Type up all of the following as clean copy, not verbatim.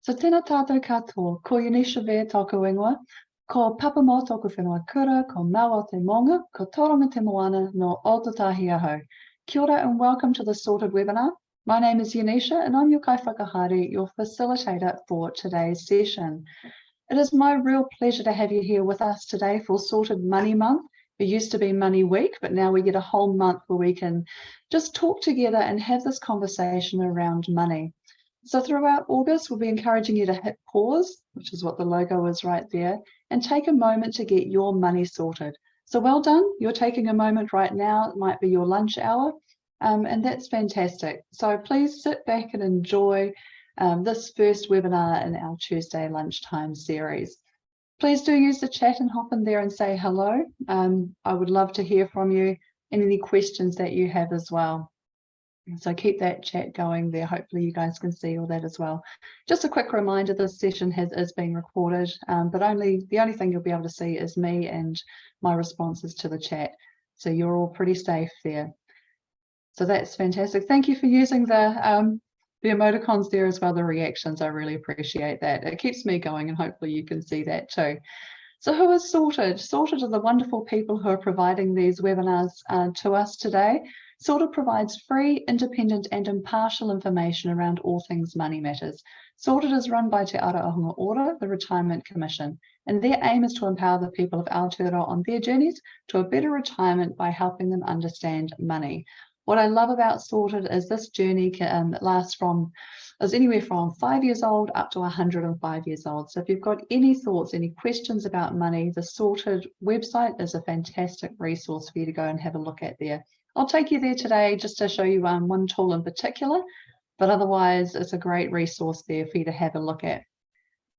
So tēnā tātou katoa, ko Yanisha Vea tōku ingoa, ko Papa Mo tōku whenua kura, ko Maua te Monga, ko Toronga te Moana no Ōtautahi Ahau. Kia ora and welcome to the Sorted webinar. My name is Yanisha and I'm your kaiwhakahaere, your facilitator for today's session. It is my real pleasure to have you here with us today for Sorted Money Month. It used to be Money Week, but now we get a whole month where we can just talk together and have this conversation around money. So throughout August, we'll be encouraging you to hit pause, which is what the logo is right there, and take a moment to get your money sorted. So well done, you're taking a moment right now, it might be your lunch hour, and that's fantastic. So please sit back and enjoy this first webinar in our Tuesday lunchtime series. Please do use the chat and hop in there and say hello. I would love to hear from you and any questions that you have as well. So keep that chat going there. Hopefully you guys can see all that as well. Just a quick reminder, this session is being recorded, but the only thing you'll be able to see is me and my responses to the chat. So you're all pretty safe there. So that's fantastic. Thank you for using the emoticons there as well, the reactions. I really appreciate that. It keeps me going and hopefully you can see that too. So who is Sorted? Sorted are the wonderful people who are providing these webinars to us today. Sorted provides free, independent and impartial information around all things money matters. Sorted is run by Te Araahunga Ora, the Retirement Commission, and their aim is to empower the people of Aotearoa on their journeys to a better retirement by helping them understand money. What I love about Sorted is this journey is anywhere from 5 years old up to 105 years old. So if you've got any thoughts, any questions about money, the Sorted website is a fantastic resource for you to go and have a look at there. I'll take you there today just to show you one tool in particular, but otherwise it's a great resource there for you to have a look at.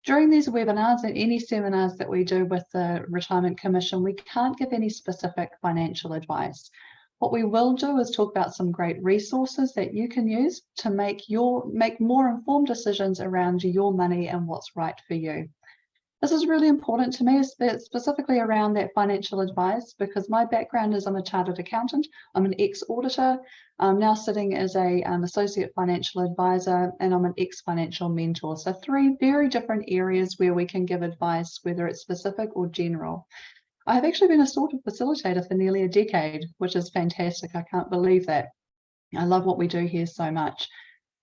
During these webinars and any seminars that we do with the Retirement Commission, we can't give any specific financial advice. What we will do is talk about some great resources that you can use to make more informed decisions around your money and what's right for you. This is really important to me, specifically around that financial advice, because my background is I'm a chartered accountant, I'm an ex-auditor, I'm now sitting as an associate financial advisor, and I'm an ex-financial mentor. So three very different areas where we can give advice, whether it's specific or general. I have actually been a Sorted facilitator for nearly a decade, which is fantastic. I can't believe that. I love what we do here so much.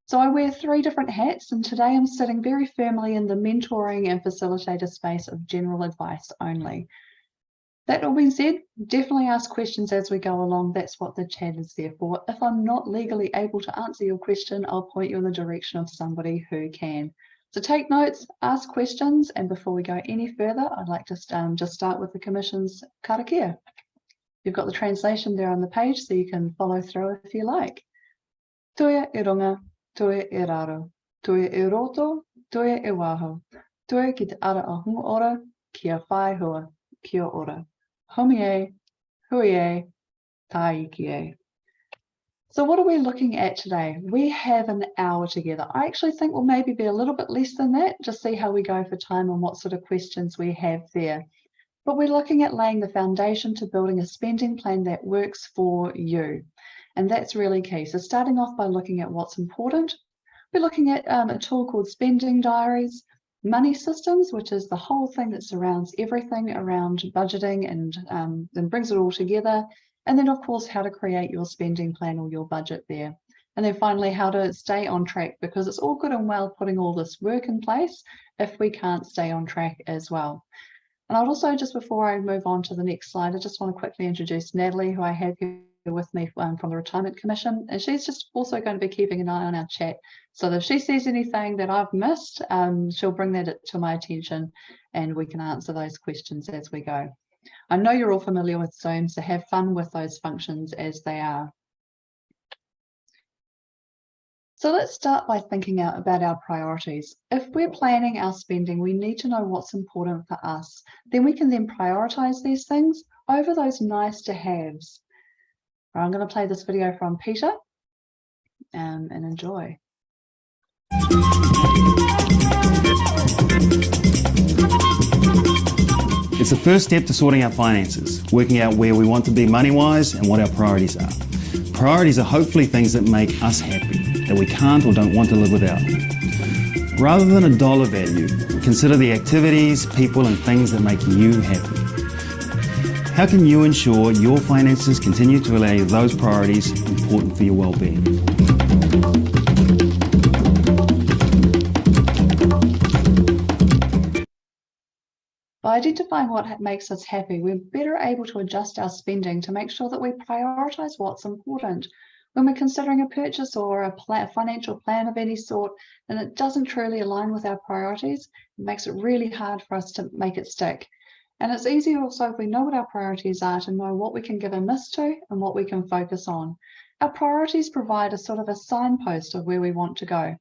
So I wear three different hats, and today I'm sitting very firmly in the mentoring and facilitator space of general advice only. That all being said, definitely ask questions as we go along. That's what the chat is there for. If I'm not legally able to answer your question, I'll point you in the direction of somebody who can. So take notes, ask questions, and before we go any further, I'd like to just start with the Commission's karakia. You've got the translation there on the page, so you can follow through if you like. Toia e runga, toia e raro, toia e roto, toia e waho, toia ki te Araahunga Ora, kia whai hua, kia ora. Homi e, hui e, tai ki e. So what are we looking at today? We have an hour together. I actually think we'll maybe be a little bit less than that, just see how we go for time and what sort of questions we have there. But we're looking at laying the foundation to building a spending plan that works for you. And that's really key. So starting off by looking at what's important, we're looking at a tool called Spending Diaries, Money Systems, which is the whole thing that surrounds everything around budgeting and then brings it all together. And then, of course, how to create your spending plan or your budget there. And then finally, how to stay on track, because it's all good and well putting all this work in place if we can't stay on track as well. And I'd also, just before I move on to the next slide, I just want to quickly introduce Natalie, who I have here with me from the Retirement Commission. And she's just also going to be keeping an eye on our chat. So if she sees anything that I've missed, she'll bring that to my attention and we can answer those questions as we go. I know you're all familiar with Zoom, so have fun with those functions as they are. So let's start by thinking about our priorities. If we're planning our spending, we need to know what's important for us. Then we can then prioritize these things over those nice to haves. I'm going to play this video from Peter and enjoy. It's the first step to sorting out finances, working out where we want to be money-wise and what our priorities are. Priorities are hopefully things that make us happy, that we can't or don't want to live without. Rather than a dollar value, consider the activities, people, and things that make you happy. How can you ensure your finances continue to allow you those priorities important for your well-being? By identifying what makes us happy, we're better able to adjust our spending to make sure that we prioritise what's important. When we're considering a purchase or a financial plan of any sort, and it doesn't truly align with our priorities, it makes it really hard for us to make it stick. And it's easy also if we know what our priorities are to know what we can give a miss to and what we can focus on. Our priorities provide a sort of a signpost of where we want to go.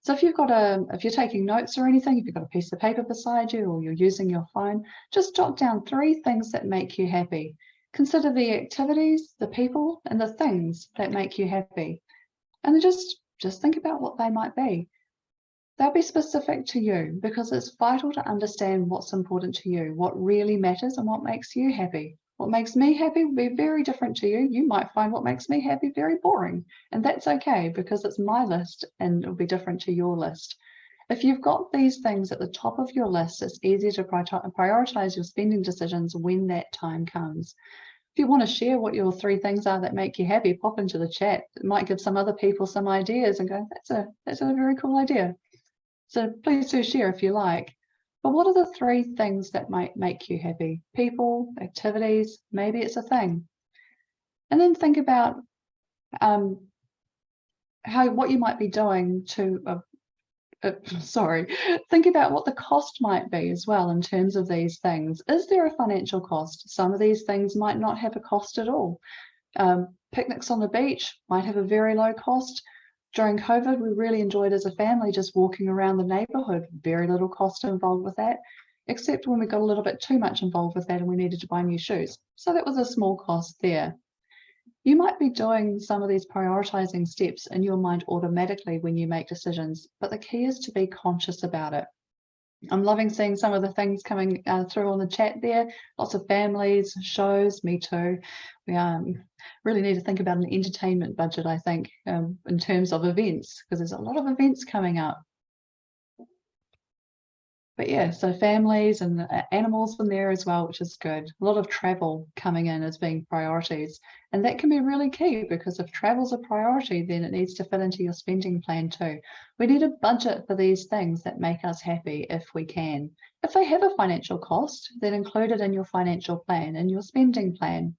So if you're taking notes or anything, if you've got a piece of paper beside you or you're using your phone, just jot down 3 things that make you happy. Consider the activities, the people, and the things that make you happy. And then just think about what they might be. They'll be specific to you because it's vital to understand what's important to you, what really matters and what makes you happy. What makes me happy will be very different to you. You might find what makes me happy very boring, and that's okay because it's my list and it'll be different to your list. If you've got these things at the top of your list, it's easier to prioritize your spending decisions when that time comes. If you want to share what your 3 things are that make you happy, pop into the chat. It might give some other people some ideas and go, that's a very cool idea. So please do share if you like. But what are the 3 things that might make you happy? People, activities, maybe it's a thing. And then think about what you might be doing to, think about what the cost might be as well in terms of these things. Is there a financial cost? Some of these things might not have a cost at all. Picnics on the beach might have a very low cost. During COVID, we really enjoyed as a family just walking around the neighbourhood. Very little cost involved with that, except when we got a little bit too much involved with that and we needed to buy new shoes. So that was a small cost there. You might be doing some of these prioritising steps in your mind automatically when you make decisions, but the key is to be conscious about it. I'm loving seeing some of the things coming through on the chat there. Lots of families, shows, me too. We really need to think about an entertainment budget, I think, in terms of events, because there's a lot of events coming up. But yeah, so families and animals in there as well, which is good. A lot of travel coming in as being priorities. And that can be really key because if travel's a priority, then it needs to fit into your spending plan too. We need a budget for these things that make us happy if we can. If they have a financial cost, then include it in your financial plan, in your spending plan.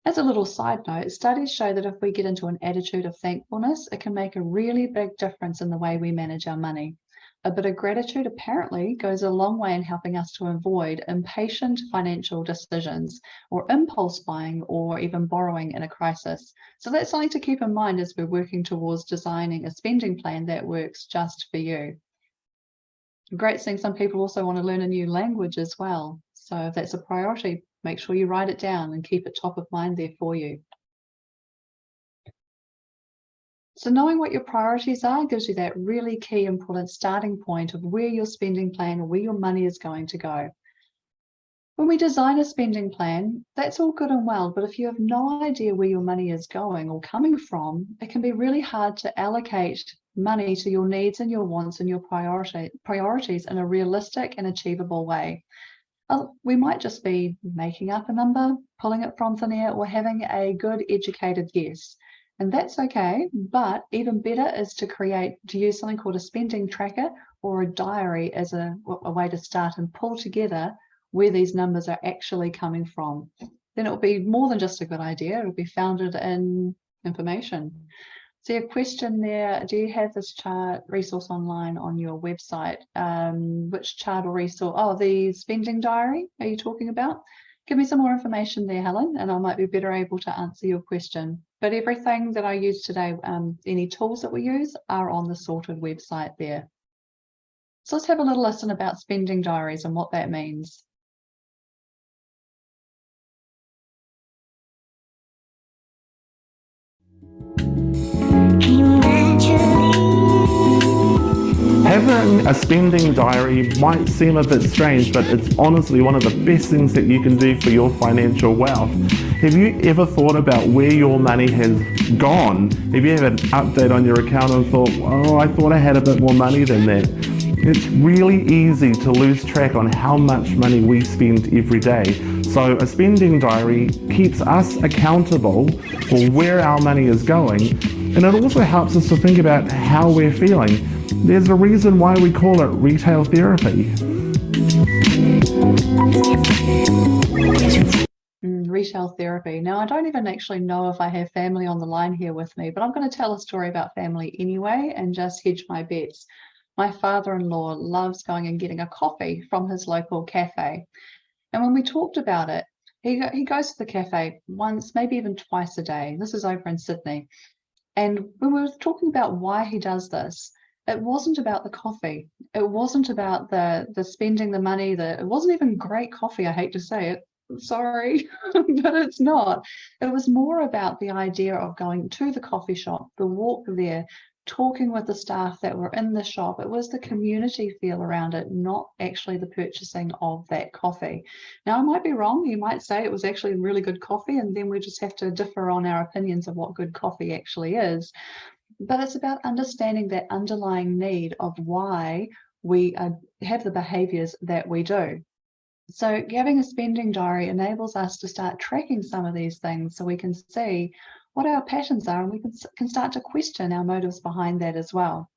As a little side note, studies show that if we get into an attitude of thankfulness, it can make a really big difference in the way we manage our money. A bit of gratitude apparently goes a long way in helping us to avoid impatient financial decisions or impulse buying or even borrowing in a crisis. So that's something to keep in mind as we're working towards designing a spending plan that works just for you. Great seeing some people also want to learn a new language as well. So if that's a priority, make sure you write it down and keep it top of mind there for you. So knowing what your priorities are gives you that really key important starting point of where your spending plan or where your money is going to go. When we design a spending plan, that's all good and well, but if you have no idea where your money is going or coming from, it can be really hard to allocate money to your needs and your wants and your priorities in a realistic and achievable way. We might just be making up a number, pulling it from thin air, or having a good educated guess. And that's okay, but even better is to use something called a spending tracker or a diary as a way to start and pull together where these numbers are actually coming from. Then it will be more than just a good idea, it will be founded in information. So your question there, do you have this chart resource online on your website? Which chart or resource? Oh, the spending diary are you talking about? Give me some more information there, Helen, and I might be better able to answer your question. But everything that I use today, any tools that we use are on the Sorted website there. So let's have a little listen about spending diaries and what that means. Having a spending diary might seem a bit strange, but it's honestly one of the best things that you can do for your financial wealth. Have you ever thought about where your money has gone. If you have an update on your account and thought, oh, I thought I had a bit more money than that. It's really easy to lose track on how much money we spend every day. So a spending diary keeps us accountable for where our money is going, and it also helps us to think about how we're feeling. There's a reason why we call it retail therapy. Retail therapy. Now, I don't even actually know if I have family on the line here with me, but I'm going to tell a story about family anyway and just hedge my bets. My father-in-law loves going and getting a coffee from his local cafe. And when we talked about it, he goes to the cafe once, maybe even twice a day. This is over in Sydney. And when we were talking about why he does this, it wasn't about the coffee. It wasn't about the spending the money. It wasn't even great coffee, I hate to say it. Sorry, but it's not. It was more about the idea of going to the coffee shop, the walk there, talking with the staff that were in the shop. It was the community feel around it, not actually the purchasing of that coffee. Now, I might be wrong. You might say it was actually really good coffee, and then we just have to differ on our opinions of what good coffee actually is. But it's about understanding that underlying need of why we have the behaviors that we do. So having a spending diary enables us to start tracking some of these things so we can see what our patterns are, and we can start to question our motives behind that as well.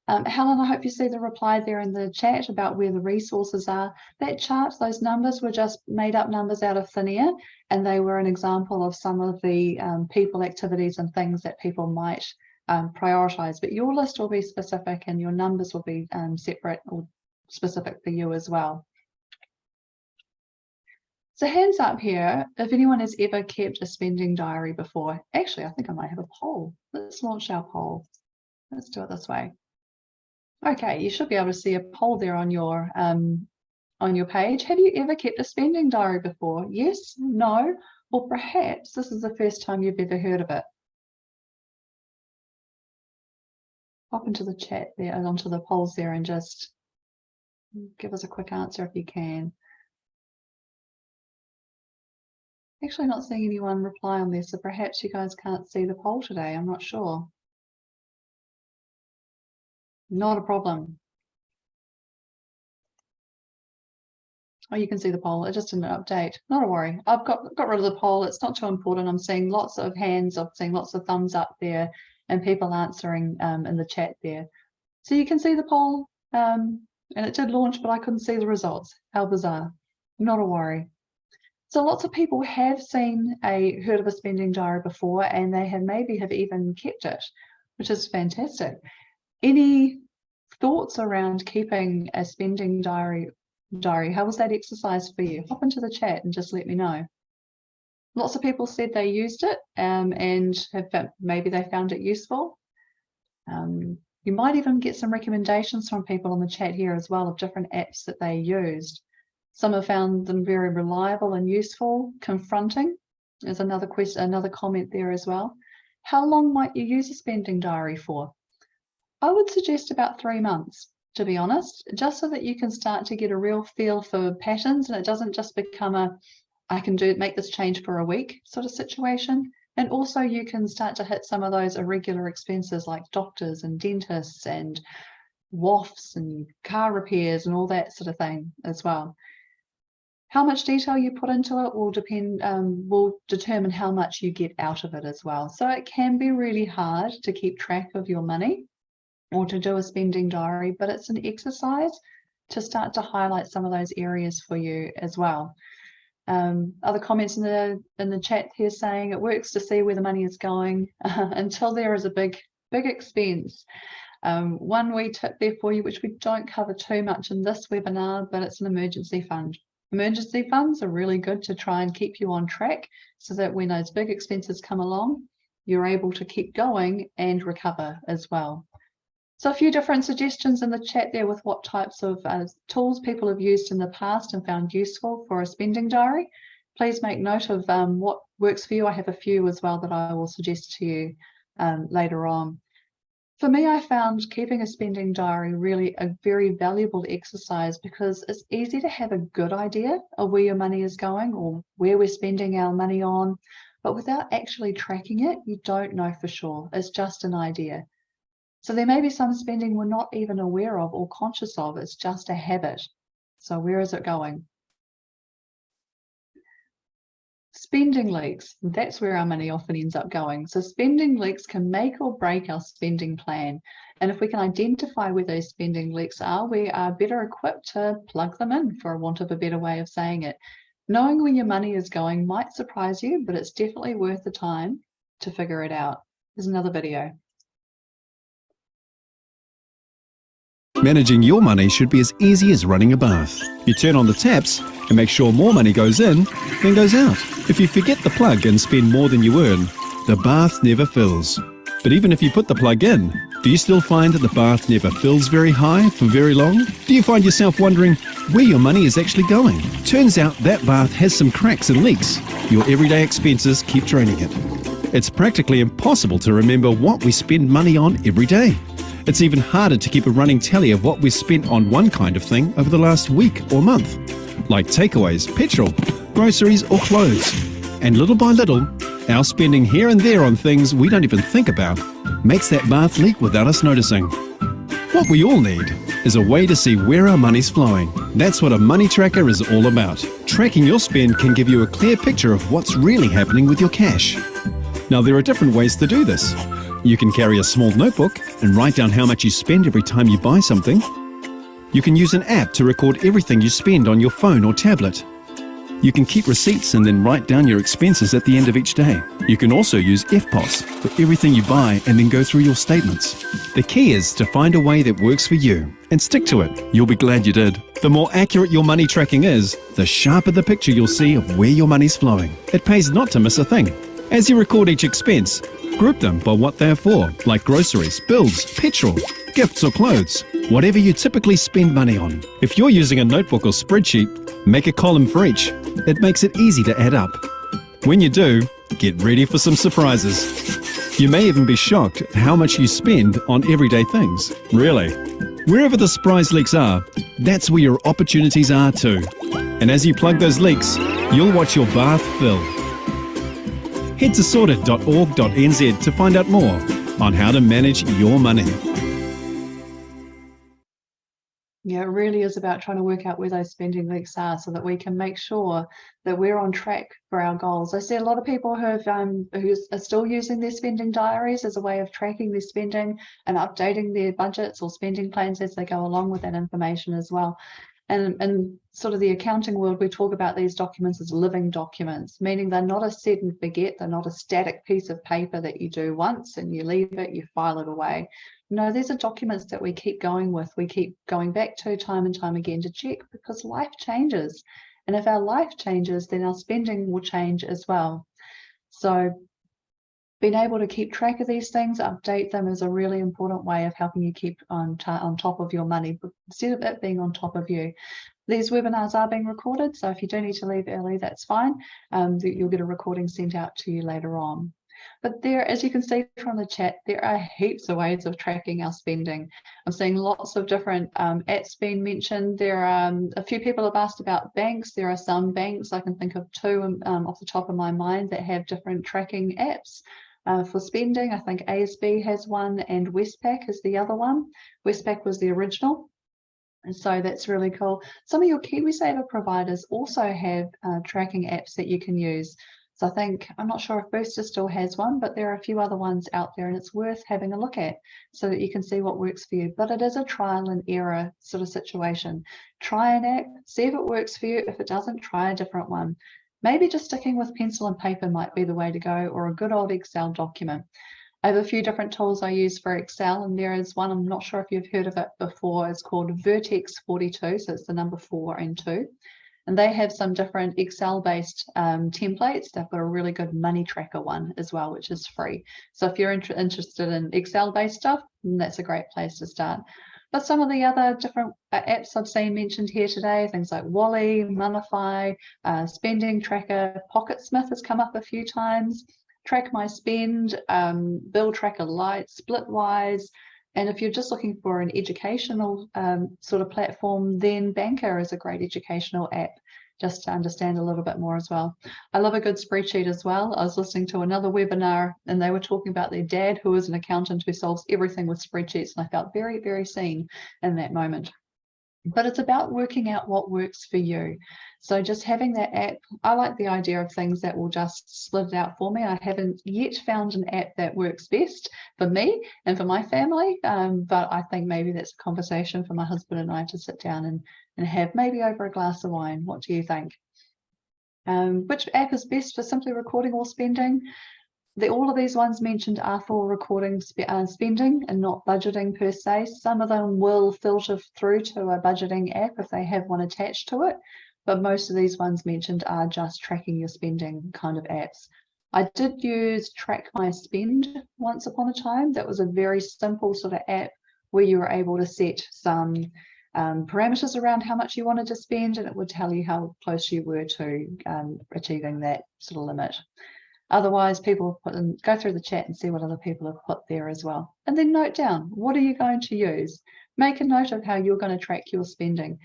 Helen, I hope you see the reply there in the chat about where the resources are. That chart, those numbers were just made up numbers out of thin air, and they were an example of some of the people, activities and things that people might prioritize. But your list will be specific and your numbers will be separate or specific for you as well. So hands up here if anyone has ever kept a spending diary before. Actually, I think I might have a poll. Let's launch our poll. Let's do it this way. Okay, you should be able to see a poll there on your page. Have you ever kept a spending diary before? Yes, no, or perhaps this is the first time you've ever heard of it. Pop into the chat there, onto the polls there, and just give us a quick answer if you can. Actually not seeing anyone reply on there, so perhaps you guys can't see the poll today. I'm not sure. Not a problem. Oh, you can see the poll. It just didn't update. Not a worry. I've got rid of the poll. It's not too important. I'm seeing lots of hands. I'm seeing lots of thumbs up there and people answering in the chat there. So you can see the poll and it did launch, but I couldn't see the results. How bizarre. Not a worry. So lots of people have heard of a spending diary before, and they maybe have even kept it, which is fantastic. Any thoughts around keeping a spending diary? How was that exercise for you? Hop into the chat and just let me know. Lots of people said they used it and maybe they found it useful. You might even get some recommendations from people in the chat here as well of different apps that they used. Some have found them very reliable and useful. Confronting is another question, another comment there as well. How long might you use a spending diary for? I would suggest about 3 months, to be honest, just so that you can start to get a real feel for patterns and it doesn't just become I can make this change for a week sort of situation. And also you can start to hit some of those irregular expenses like doctors and dentists and WAFs and car repairs and all that sort of thing as well. How much detail you put into it will determine how much you get out of it as well. So it can be really hard to keep track of your money or to do a spending diary, but it's an exercise to start to highlight some of those areas for you as well. Other comments in the chat here saying it works to see where the money is going until there is a big expense. One wee tip there for you, which we don't cover too much in this webinar, but it's an emergency fund. Emergency funds are really good to try and keep you on track so that when those big expenses come along, you're able to keep going and recover as well. So a few different suggestions in the chat there with what types of tools people have used in the past and found useful for a spending diary. Please make note of what works for you. I have a few as well that I will suggest to you later on. For me, I found keeping a spending diary really a very valuable exercise because it's easy to have a good idea of where your money is going or where we're spending our money on. but without actually tracking it, you don't know for sure. It's just an idea. So there may be some spending we're not even aware of or conscious of. It's just a habit. So where is it going? Spending leaks, that's where our money often ends up going. So spending leaks can make or break our spending plan. And if we can identify where those spending leaks are, we are better equipped to plug them in, for want of a better way of saying it. Knowing where your money is going might surprise you, but it's definitely worth the time to figure it out. Here's another video. Managing your money should be as easy as running a bath. You turn on the taps and make sure more money goes in than goes out. If you forget the plug and spend more than you earn, the bath never fills. But even if you put the plug in, do you still find that the bath never fills very high for very long? Do you find yourself wondering where your money is actually going? Turns out that bath has some cracks and leaks. Your everyday expenses keep draining it. It's practically impossible to remember what we spend money on every day. It's even harder to keep a running tally of what we've spent on one kind of thing over the last week or month, like takeaways, petrol, groceries or clothes. And little by little, our spending here and there on things we don't even think about makes that bath leak without us noticing. What we all need is a way to see where our money's flowing. That's what a money tracker is all about. Tracking your spend can give you a clear picture of what's really happening with your cash. Now, there are different ways to do this. You can carry a small notebook and write down how much you spend every time you buy something. You can use an app to record everything you spend on your phone or tablet. You can keep receipts and then write down your expenses at the end of each day. You can also use FPOS for everything you buy and then go through your statements. The key is to find a way that works for you and stick to it. You'll be glad you did. The more accurate your money tracking is, the sharper the picture you'll see of where your money's flowing. It pays not to miss a thing. As you record each expense, group them by what they are for, like groceries, bills, petrol, gifts or clothes, whatever you typically spend money on. If you're using a notebook or spreadsheet, make a column for each. It makes it easy to add up. When you do, get ready for some surprises. You may even be shocked at how much you spend on everyday things. Really. Wherever the surprise leaks are, that's where your opportunities are too. And as you plug those leaks, you'll watch your bath fill. Head to sorted.org.nz to find out more on how to manage your money. Yeah, it really is about trying to work out where those spending leaks are so that we can make sure that we're on track for our goals. I see a lot of people who are still using their spending diaries as a way of tracking their spending and updating their budgets or spending plans as they go along with that information as well. And in sort of the accounting world, we talk about these documents as living documents, meaning they're not a set and forget, they're not a static piece of paper that you do once and you leave it, you file it away. No, these are documents that we keep going with, we keep going back to time and time again to check, because life changes. And if our life changes, then our spending will change as well. So being able to keep track of these things, update them, is a really important way of helping you keep on top of your money, instead of it being on top of you. These webinars are being recorded, so if you do need to leave early, that's fine. You'll get a recording sent out to you later on. But there, as you can see from the chat, there are heaps of ways of tracking our spending. I'm seeing lots of different apps being mentioned. There are a few people have asked about banks. There are some banks, I can think of two off the top of my mind, that have different tracking apps. For spending, I think ASB has one and Westpac is the other one. Westpac was the original, and so that's really cool. Some of your KiwiSaver providers also have tracking apps that you can use. So I think, I'm not sure if Booster still has one, but there are a few other ones out there, and it's worth having a look at so that you can see what works for you. But it is a trial and error sort of situation. Try an app, see if it works for you. If it doesn't, try a different one. Maybe just sticking with pencil and paper might be the way to go, or a good old Excel document. I have a few different tools I use for Excel, and there is one, I'm not sure if you've heard of it before, it's called Vertex 42, so it's the number 4 and 2. And they have some different Excel-based templates. They've got a really good money tracker one as well, which is free. So if you're interested in Excel-based stuff, that's a great place to start. But some of the other different apps I've seen mentioned here today, things like Wally, Monify, Spending Tracker, Pocketsmith has come up a few times, Track My Spend, Bill Tracker Lite, Splitwise, and if you're just looking for an educational sort of platform, then Banker is a great educational app. just to understand a little bit more as well. I love a good spreadsheet as well. I was listening to another webinar and they were talking about their dad, who is an accountant who solves everything with spreadsheets, and I felt very, very seen in that moment. But it's about working out what works for you. So just having that app, I like the idea of things that will just split it out for me. I haven't yet found an app that works best for me and for my family, but I think maybe that's a conversation for my husband and I to sit down and have, maybe over a glass of wine. What do you think? Which app is best for simply recording or spending? All of these ones mentioned are for recording spending and not budgeting per se. Some of them will filter through to a budgeting app if they have one attached to it, but most of these ones mentioned are just tracking your spending kind of apps. I did use Track My Spend once upon a time. That was a very simple sort of app where you were able to set some parameters around how much you wanted to spend, and it would tell you how close you were to achieving that sort of limit. Otherwise, people go through the chat and see what other people have put there as well. And then note down, what are you going to use? Make a note of how you're going to track your spending.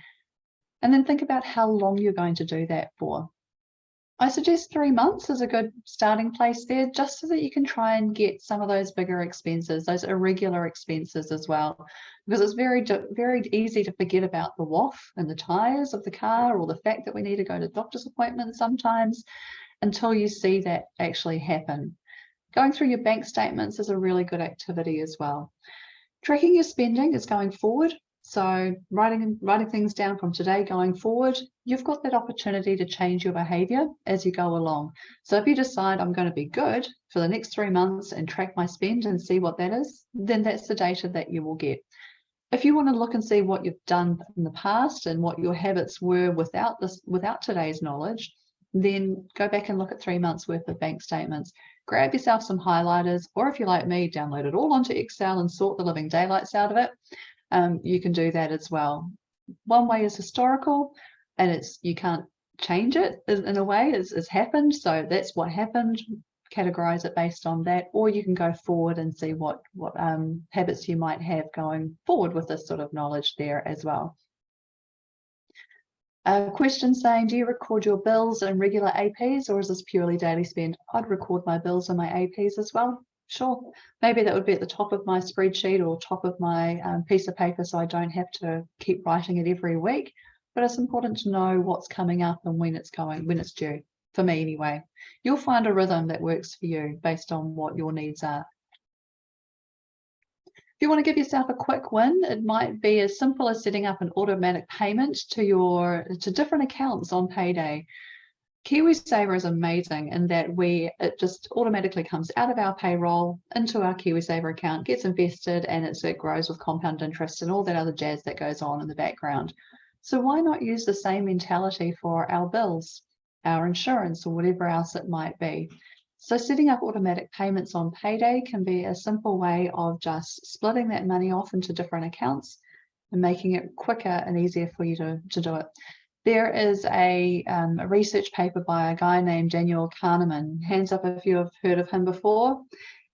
And then think about how long you're going to do that for. I suggest 3 months is a good starting place there, just so that you can try and get some of those bigger expenses, those irregular expenses as well. Because it's very, very easy to forget about the WOF and the tires of the car, or the fact that we need to go to doctor's appointments sometimes, until you see that actually happen. Going through your bank statements is a really good activity as well. Tracking your spending is going forward. So writing things down from today going forward, you've got that opportunity to change your behavior as you go along. So if you decide I'm going to be good for the next 3 months and track my spend and see what that is, then that's the data that you will get. If you want to look and see what you've done in the past and what your habits were without today's knowledge, then go back and look at 3 months worth of bank statements. Grab yourself some highlighters, or if you're like me, download it all onto Excel and sort the living daylights out of it. You can do that as well. One way is historical, and you can't change it in a way. It's happened, so that's what happened. Categorize it based on that, or you can go forward and see what habits you might have going forward with this sort of knowledge there as well. A question saying, do you record your bills and regular APs, or is this purely daily spend? I'd record my bills and my APs as well. Sure, maybe that would be at the top of my spreadsheet or top of my piece of paper, so I don't have to keep writing it every week. But it's important to know what's coming up and when it's due, for me anyway. You'll find a rhythm that works for you based on what your needs are. If you want to give yourself a quick win, it might be as simple as setting up an automatic payment to different accounts on payday. KiwiSaver is amazing in that it just automatically comes out of our payroll into our KiwiSaver account, gets invested, and it grows with compound interest and all that other jazz that goes on in the background. So why not use the same mentality for our bills, our insurance, or whatever else it might be? So setting up automatic payments on payday can be a simple way of just splitting that money off into different accounts and making it quicker and easier for you to do it. There is a research paper by a guy named Daniel Kahneman. Hands up if you have heard of him before.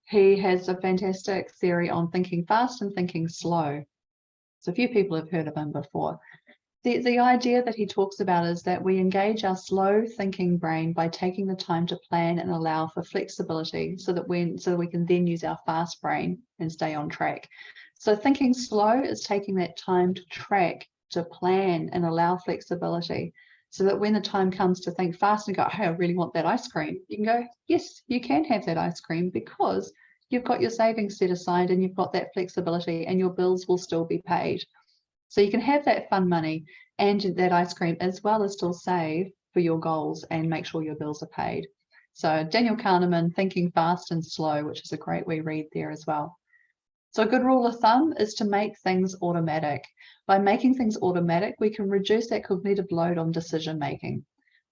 He has a fantastic theory on thinking fast and thinking slow. So a few people have heard of him before. The idea that he talks about is that we engage our slow thinking brain by taking the time to plan and allow for flexibility so that we can then use our fast brain and stay on track. So thinking slow is taking that time to track, to plan and allow flexibility, so that when the time comes to think fast and go, hey, I really want that ice cream, you can go, yes, you can have that ice cream because you've got your savings set aside and you've got that flexibility and your bills will still be paid. So you can have that fun money and that ice cream as well as still save for your goals and make sure your bills are paid. So Daniel Kahneman, Thinking Fast and Slow, which is a great wee read there as well. So a good rule of thumb is to make things automatic. By making things automatic, we can reduce that cognitive load on decision making.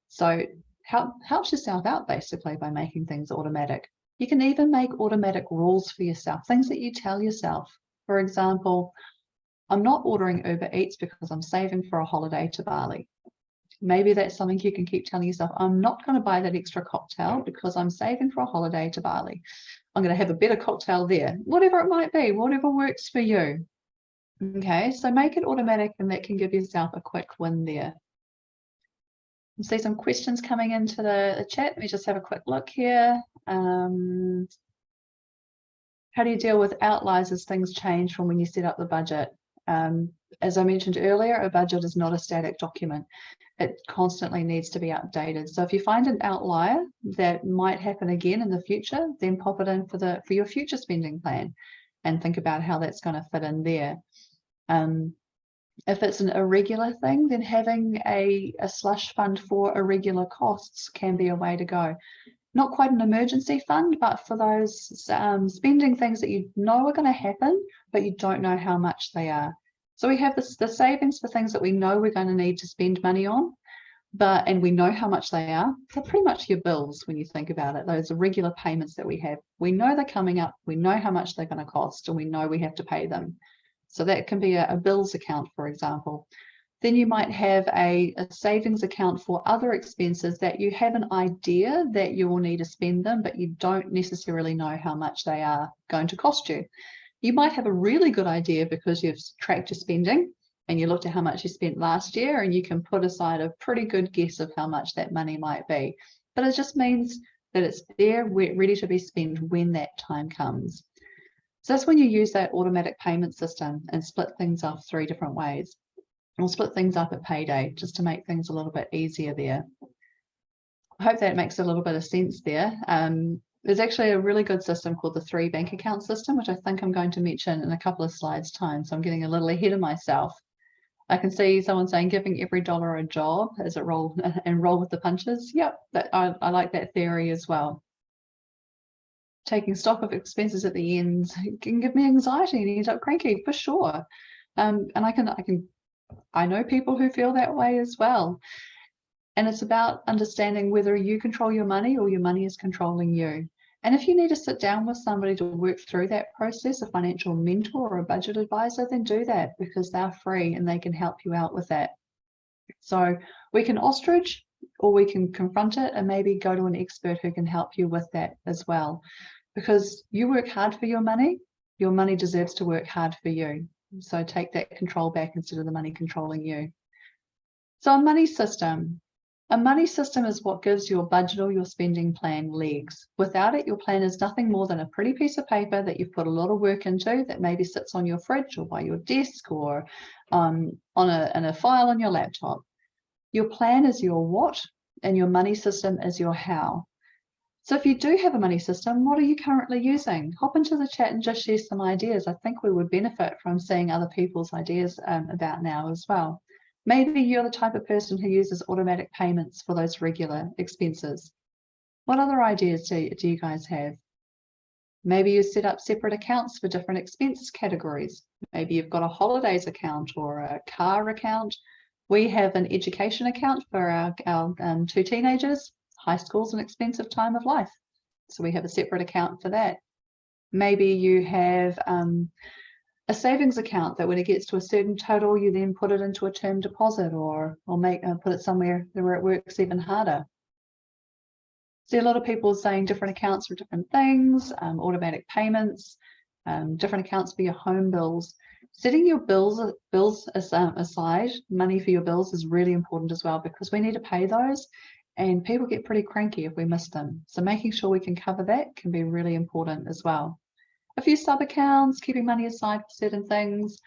So help yourself out basically by making things automatic. You can even make automatic rules for yourself, things that you tell yourself. For example, I'm not ordering Uber Eats because I'm saving for a holiday to Bali. Maybe that's something you can keep telling yourself. I'm not going to buy that extra cocktail because I'm saving for a holiday to Bali. I'm going to have a better cocktail there. Whatever it might be, whatever works for you. Okay, so make it automatic, and that can give yourself a quick win there. I see some questions coming into the chat. Let me just have a quick look here. How do you deal with outliers as things change from when you set up the budget? As I mentioned earlier, a budget is not a static document. It constantly needs to be updated. So if you find an outlier that might happen again in the future, then pop it in for your future spending plan and think about how that's going to fit in there. If it's an irregular thing, then having a slush fund for irregular costs can be a way to go. Not quite an emergency fund, but for those spending things that you know are going to happen, but you don't know how much they are. So we have the savings for things that we know we're going to need to spend money on, and we know how much they are. They're pretty much your bills when you think about it, those irregular payments that we have. We know they're coming up, we know how much they're going to cost, and we know we have to pay them. So that can be a bills account, for example. Then you might have a savings account for other expenses that you have an idea that you will need to spend them, but you don't necessarily know how much they are going to cost you. You might have a really good idea because you've tracked your spending and you looked at how much you spent last year, and you can put aside a pretty good guess of how much that money might be. But it just means that it's there, ready to be spent when that time comes. So that's when you use that automatic payment system and split things up 3 different ways. We'll split things up at payday just to make things a little bit easier there. I hope that makes a little bit of sense there. There's actually a really good system called the 3 bank account system, which I think I'm going to mention in a couple of slides time. So I'm getting a little ahead of myself. I can see someone saying giving every dollar a job as it roll with the punches. Yep, I like that theory as well. Taking stock of expenses at the end can give me anxiety and end up cranky for sure. And I know people who feel that way as well. And it's about understanding whether you control your money or your money is controlling you. And if you need to sit down with somebody to work through that process, a financial mentor or a budget advisor, then do that, because they're free and they can help you out with that. So we can ostrich or we can confront it and maybe go to an expert who can help you with that as well. Because you work hard for your money deserves to work hard for you. So take that control back instead of the money controlling you. So a money system. A money system is what gives your budget or your spending plan legs. Without it, your plan is nothing more than a pretty piece of paper that you've put a lot of work into that maybe sits on your fridge or by your desk or in a file on your laptop. Your plan is your what and your money system is your how. So if you do have a money system, what are you currently using? Hop into the chat and just share some ideas. I think we would benefit from seeing other people's ideas about now as well. Maybe you're the type of person who uses automatic payments for those regular expenses. What other ideas do you guys have? Maybe you set up separate accounts for different expense categories. Maybe you've got a holidays account or a car account. We have an education account for our 2 teenagers. High school's an expensive time of life, so we have a separate account for that. Maybe you have a savings account that when it gets to a certain total, you then put it into a term deposit or put it somewhere where it works even harder. See a lot of people saying different accounts for different things, automatic payments, different accounts for your home bills. Setting your bills aside, money for your bills is really important as well, because we need to pay those. And people get pretty cranky if we miss them. So making sure we can cover that can be really important as well. A few sub accounts, keeping money aside for certain things.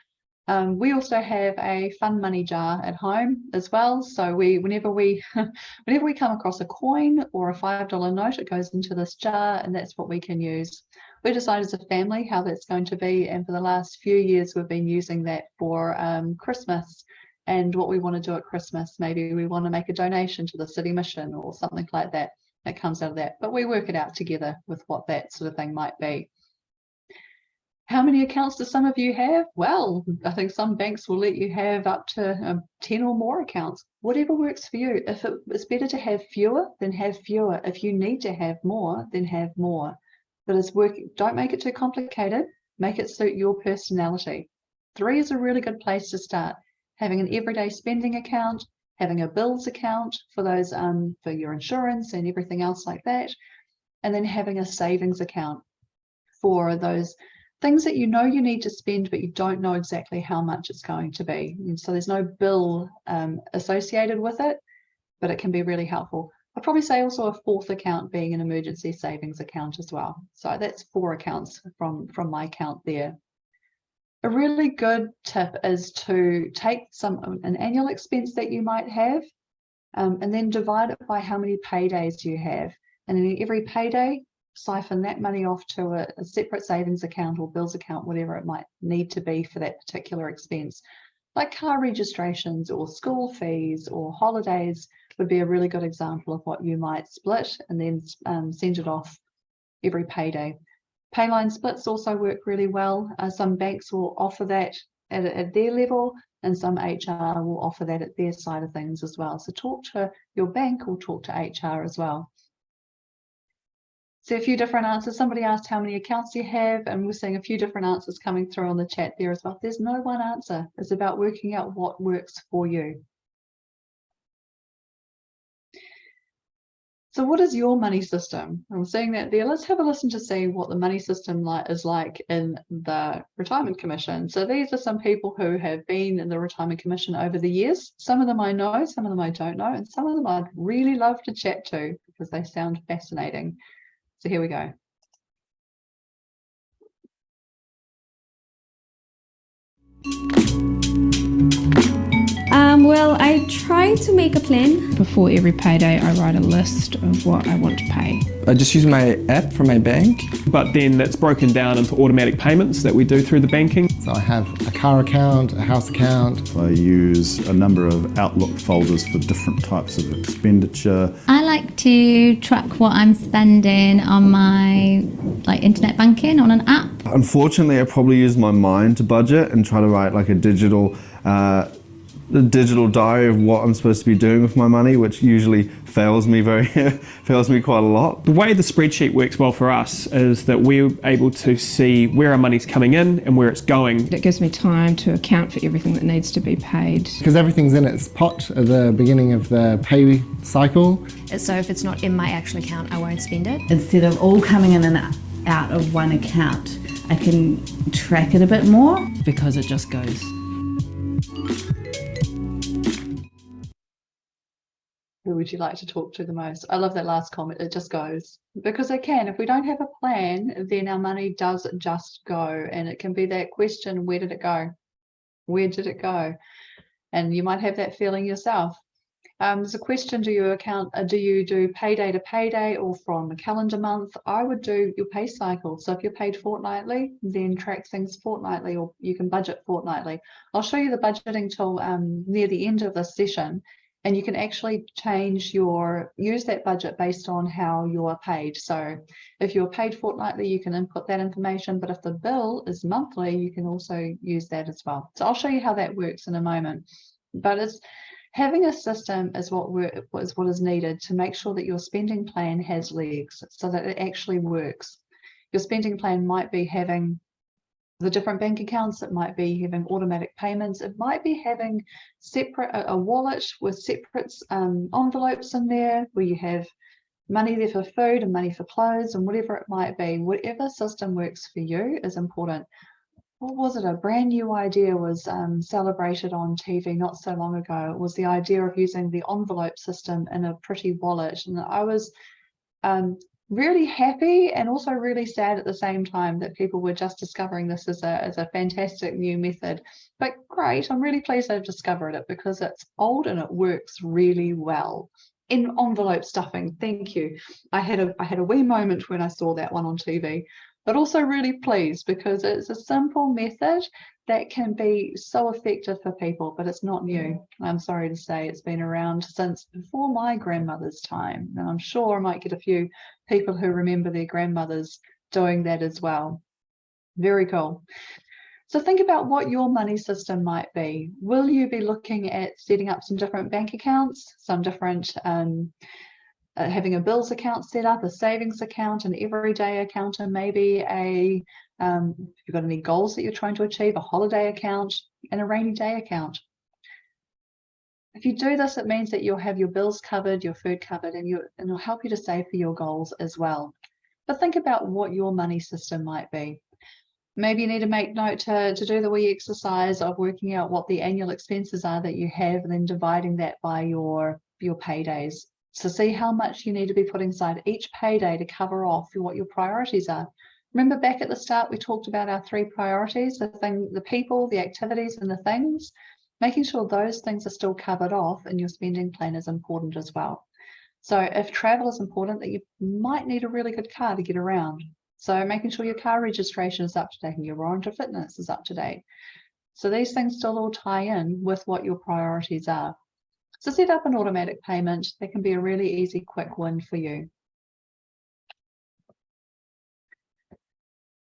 We also have a fun money jar at home as well. So whenever we come across a coin or a $5 note, it goes into this jar, and that's what we can use. We decided as a family how that's going to be, and for the last few years we've been using that for Christmas. And what we want to do at Christmas, maybe we want to make a donation to the City Mission or something like that. That comes out of that. But we work it out together with what that sort of thing might be. How many accounts do some of you have? Well, I think some banks will let you have up to 10 or more accounts. Whatever works for you. If it's better to have fewer, then have fewer. If you need to have more, then have more. But don't make it too complicated. Make it suit your personality. 3 is a really good place to start. Having an everyday spending account, having a bills account for those for your insurance and everything else like that, and then having a savings account for those things that you know you need to spend, but you don't know exactly how much it's going to be. And so there's no bill associated with it, but it can be really helpful. I'd probably say also a fourth account being an emergency savings account as well. So that's 4 accounts from my count there. A really good tip is to take an annual expense that you might have, and then divide it by how many paydays you have. And then every payday, siphon that money off to a separate savings account or bills account, whatever it might need to be for that particular expense. Like car registrations or school fees or holidays would be a really good example of what you might split and then send it off every payday. Payline splits also work really well. Some banks will offer that at their level, and some HR will offer that at their side of things as well. So talk to your bank or talk to HR as well. So a few different answers. Somebody asked how many accounts you have, and we're seeing a few different answers coming through on the chat there as well. There's no one answer. It's about working out what works for you. So what is your money system? I'm seeing that there. Let's have a listen to see what the money system is like in the Retirement Commission. So these are some people who have been in the Retirement Commission over the years. Some of them I know, some of them I don't know, and some of them I'd really love to chat to because they sound fascinating. So here we go. Well, I try to make a plan. Before every payday, I write a list of what I want to pay. I just use my app from my bank. But then that's broken down into automatic payments that we do through the banking. So I have a car account, a house account. I use a number of Outlook folders for different types of expenditure. I like to track what I'm spending on my internet banking on an app. Unfortunately, I probably use my mind to budget and try to write like a digital diary of what I'm supposed to be doing with my money, which usually fails me quite a lot. The way the spreadsheet works well for us is that we're able to see where our money's coming in and where it's going. It gives me time to account for everything that needs to be paid. Because everything's in its pot at the beginning of the pay cycle. So if it's not in my actual account, I won't spend it. Instead of all coming in and out of one account, I can track it a bit more because it just goes. Who would you like to talk to the most? I love that last comment. It just goes. Because it can. If we don't have a plan, then our money does just go. And it can be that question, where did it go? Where did it go? And you might have that feeling yourself. There's a question, do you do payday to payday or from a calendar month? I would do your pay cycle. So if you're paid fortnightly, then track things fortnightly, or you can budget fortnightly. I'll show you the budgeting tool near the end of this session. And you can actually use that budget based on how you're paid. So if you're paid fortnightly, you can input that information, but if the bill is monthly, you can also use that as well. So I'll show you how that works in a moment. But having a system is what is needed to make sure that your spending plan has legs so that it actually works. Your spending plan might be having the different bank accounts, it might be having automatic payments, it might be having a wallet with separate envelopes in there where you have money there for food and money for clothes and whatever it might be. Whatever system works for you is important. What was it? A brand new idea was celebrated on TV not so long ago. It was the idea of using the envelope system in a pretty wallet. And I was really happy and also really sad at the same time that people were just discovering this as a fantastic new method. But great, I'm really pleased I've discovered it because it's old and it works really well. In envelope stuffing, thank you. I had a wee moment when I saw that one on TV, but also really pleased because it's a simple method that can be so effective for people, but it's not new. I'm sorry to say it's been around since before my grandmother's time. And I'm sure I might get a few people who remember their grandmothers doing that as well. Very cool. So think about what your money system might be. Will you be looking at setting up some different bank accounts, some different having a bills account set up, a savings account, an everyday account, and maybe if you've got any goals that you're trying to achieve, a holiday account and a rainy day account. If you do this, it means that you'll have your bills covered, your food covered, and it'll help you to save for your goals as well. But think about what your money system might be. Maybe you need to make note to do the wee exercise of working out what the annual expenses are that you have and then dividing that by your your paydays. So see how much you need to be putting aside each payday to cover off what your priorities are. Remember back at the start, we talked about our 3 priorities, the people, the activities, and the things. Making sure those things are still covered off in your spending plan is important as well. So if travel is important, that you might need a really good car to get around. So making sure your car registration is up to date and your Warrant of Fitness is up to date. So these things still all tie in with what your priorities are. So set up an automatic payment. That can be a really easy, quick win for you.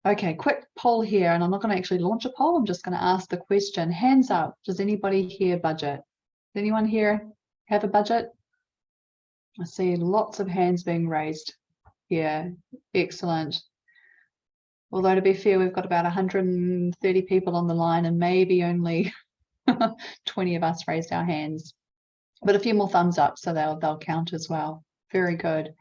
Okay, quick poll here, and I'm not going to actually launch a poll. I'm just going to ask the question. Hands up. Does anybody here budget? Does anyone here have a budget? I see lots of hands being raised here. Excellent. Although to be fair, we've got about 130 people on the line and maybe only 20 of us raised our hands. But a few more thumbs up, so they'll count as well. Very good.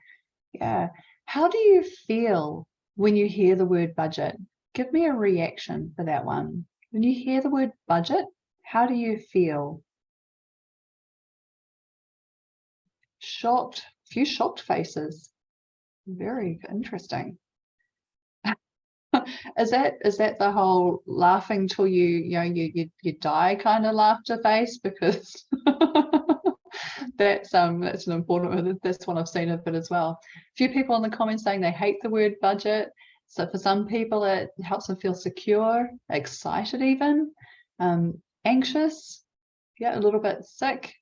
Yeah. How do you feel when you hear the word budget? Give me a reaction for that one. When you hear the word budget, how do you feel? Shocked. A few shocked faces. Very interesting. Is that the whole laughing till you die kind of laughter face? Because that's an important one. That's one I've seen of it as well. A few people in the comments saying they hate the word budget. So for some people it helps them feel secure, excited even, anxious, yeah, a little bit sick,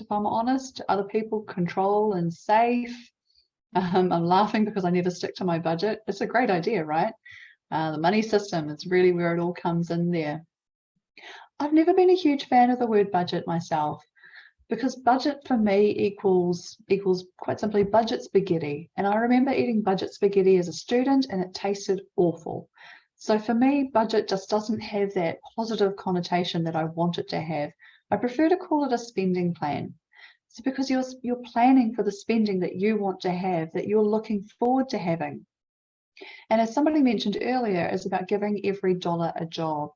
if I'm honest. Other people control and safe. I'm laughing because I never stick to my budget. It's a great idea, right? The money system is really where it all comes in there. I've never been a huge fan of the word budget myself, because budget for me equals quite simply budget spaghetti. And I remember eating budget spaghetti as a student and it tasted awful. So for me, budget just doesn't have that positive connotation that I want it to have. I prefer to call it a spending plan. So because you're planning for the spending that you want to have, that you're looking forward to having. And as somebody mentioned earlier, it's about giving every dollar a job.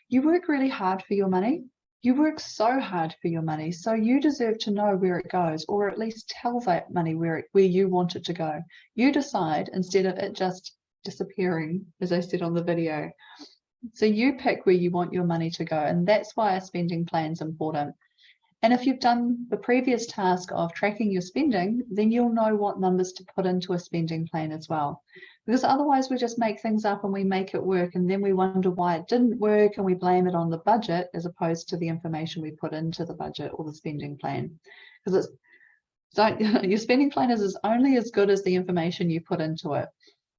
You work really hard for your money. You work so hard for your money, so you deserve to know where it goes, or at least tell that money where you want it to go. You decide instead of it just disappearing, as I said on the video. So you pick where you want your money to go, and that's why a spending plan is important. And if you've done the previous task of tracking your spending, then you'll know what numbers to put into a spending plan as well. Because otherwise we just make things up and we make it work, and then we wonder why it didn't work and we blame it on the budget as opposed to the information we put into the budget or the spending plan. Because your spending plan is only as good as the information you put into it.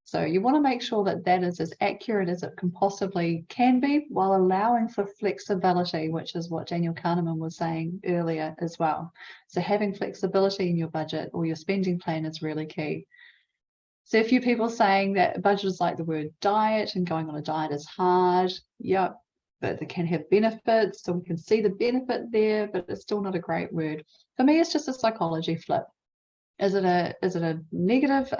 So you want to make sure that that is as accurate as it can possibly can be, while allowing for flexibility, which is what Daniel Kahneman was saying earlier as well. So having flexibility in your budget or your spending plan is really key. So a few people saying that budget is like the word diet, and going on a diet is hard. Yep, but they can have benefits, so we can see the benefit there, but it's still not a great word. For me, it's just a psychology flip. Is it a negative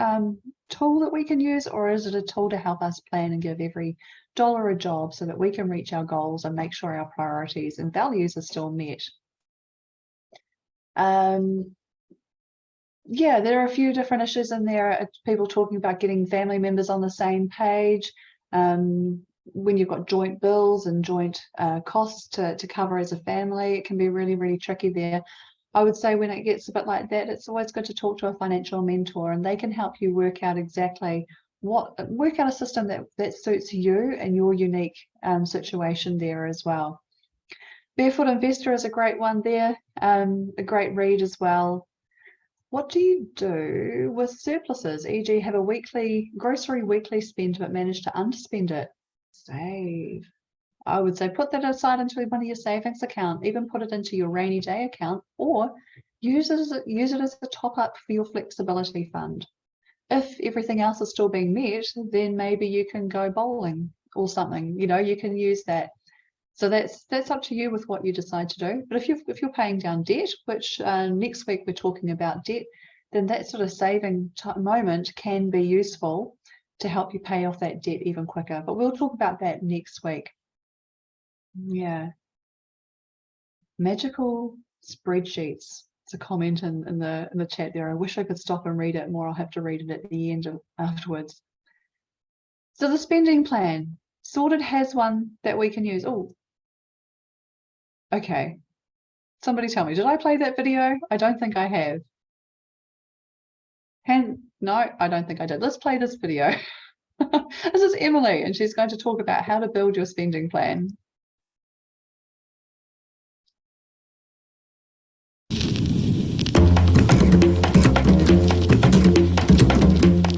tool that we can use, or is it a tool to help us plan and give every dollar a job so that we can reach our goals and make sure our priorities and values are still met? Yeah, there are a few different issues in there. People talking about getting family members on the same page. When you've got joint bills and joint costs to cover as a family, it can be really, really tricky there. I would say when it gets a bit like that, it's always good to talk to a financial mentor, and they can help you work out exactly work out a system that suits you and your unique situation there as well. Barefoot Investor is a great one there, a great read as well. What do you do with surpluses, e.g. have a grocery weekly spend but manage to underspend it? Save. I would say put that aside into one of your savings account, even put it into your rainy day account, or use it as a top up for your flexibility fund. If everything else is still being met, then maybe you can go bowling or something, you can use that. So that's up to you with what you decide to do. But if you're paying down debt, which next week we're talking about debt, then that sort of saving moment can be useful to help you pay off that debt even quicker. But we'll talk about that next week. Yeah. Magical spreadsheets. It's a comment in the chat there. I wish I could stop and read it more. I'll have to read it at the end afterwards. So the spending plan. Sorted has one that we can use. Oh, okay. Somebody tell me, did I play that video? I don't think I have. No, I don't think I did. Let's play this video. This is Emily, and she's going to talk about how to build your spending plan.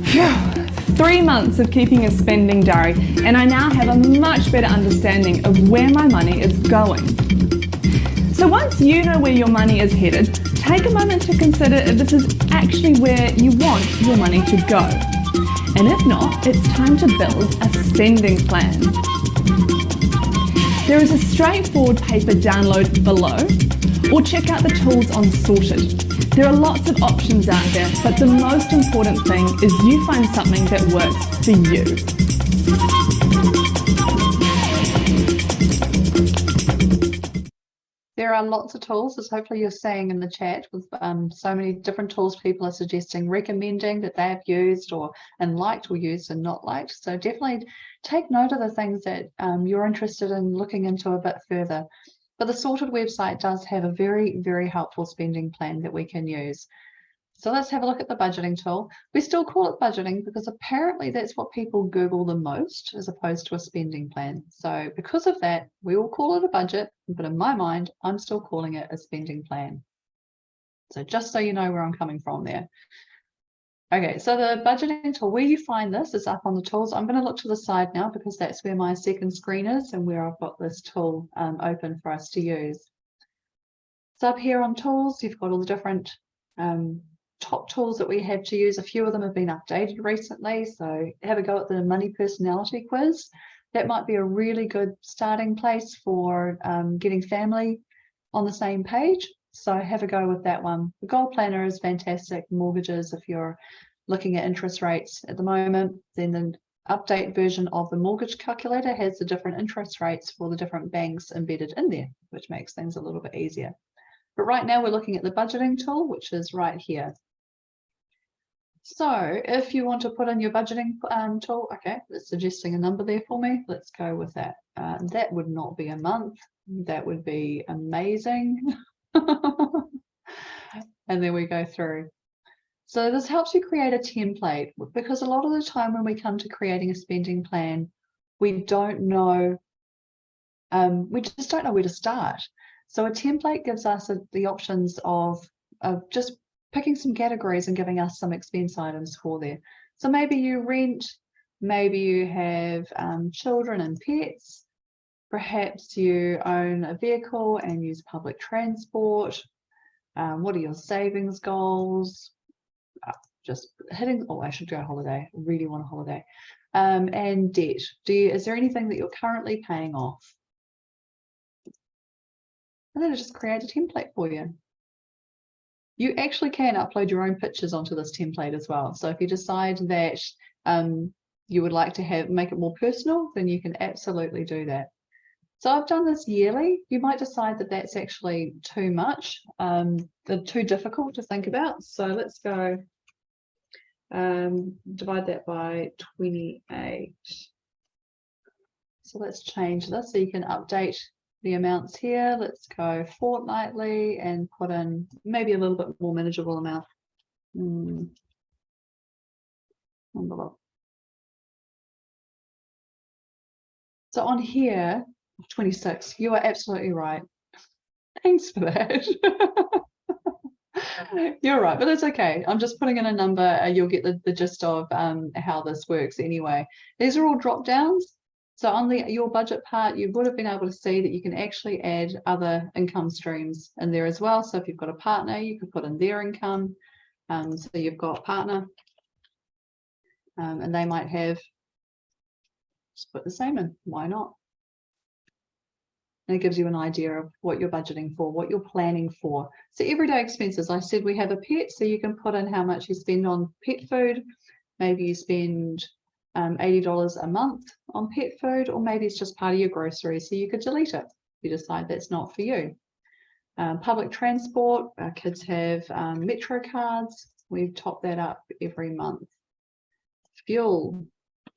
Phew, 3 months of keeping a spending diary, and I now have a much better understanding of where my money is going. So once you know where your money is headed, take a moment to consider if this is actually where you want your money to go. And if not, it's time to build a spending plan. There is a straightforward paper download below, or check out the tools on Sorted. There are lots of options out there, but the most important thing is you find something that works for you. There are lots of tools, as hopefully you're seeing in the chat, with so many different tools people are suggesting, recommending that they have used and liked or used and not liked. So definitely take note of the things that you're interested in looking into a bit further. But the Sorted website does have a very, very helpful spending plan that we can use. So let's have a look at the budgeting tool. We still call it budgeting because apparently that's what people Google the most as opposed to a spending plan. So because of that, we will call it a budget, but in my mind, I'm still calling it a spending plan. So just so you know where I'm coming from there. Okay, so the budgeting tool, where you find this is up on the tools. I'm going to look to the side now because that's where my second screen is and where I've got this tool open for us to use. So up here on tools, you've got all the different top tools that we have to use. A few of them have been updated recently, so have a go at the money personality quiz. That might be a really good starting place for getting family on the same page. So have a go with that one. The goal planner is fantastic. Mortgages, if you're looking at interest rates at the moment, then the update version of the mortgage calculator has the different interest rates for the different banks embedded in there, which makes things a little bit easier. But right now we're looking at the budgeting tool, which is right here. So if you want to put in your budgeting tool, okay, it's suggesting a number there for me. Let's go with that. That would not be a month. That would be amazing. And then we go through. So this helps you create a template, because a lot of the time when we come to creating a spending plan, we don't know, we just don't know where to start. So a template gives us the options of just picking some categories and giving us some expense items for there. So maybe you rent, maybe you have children and pets, perhaps you own a vehicle and use public transport. What are your savings goals? Just hitting, oh, I should go holiday. I really want a holiday. And debt. Is there anything that you're currently paying off? And then it just create a template for you. You actually can upload your own pictures onto this template as well. So if you decide that you would like to make it more personal, then you can absolutely do that. So I've done this yearly. You might decide that that's actually too much, too difficult to think about. So let's go divide that by 28. So let's change this so you can update the amounts here. Let's go fortnightly and put in maybe a little bit more manageable amount. So on here, 26, you are absolutely right. Thanks for that. You're right, but that's okay. I'm just putting in a number. You'll get the gist of how this works anyway. These are all drop downs. So on your budget part, you would have been able to see that you can actually add other income streams in there as well. So if you've got a partner, you could put in their income. So you've got partner, and they might have, just put the same in, why not? And it gives you an idea of what you're budgeting for, what you're planning for. So everyday expenses, I said we have a pet, so you can put in how much you spend on pet food. Maybe you spend $80 a month on pet food, or maybe it's just part of your groceries, so you could delete it if you decide that's not for you. Public transport, our kids have Metro cards. We've topped that up every month. Fuel,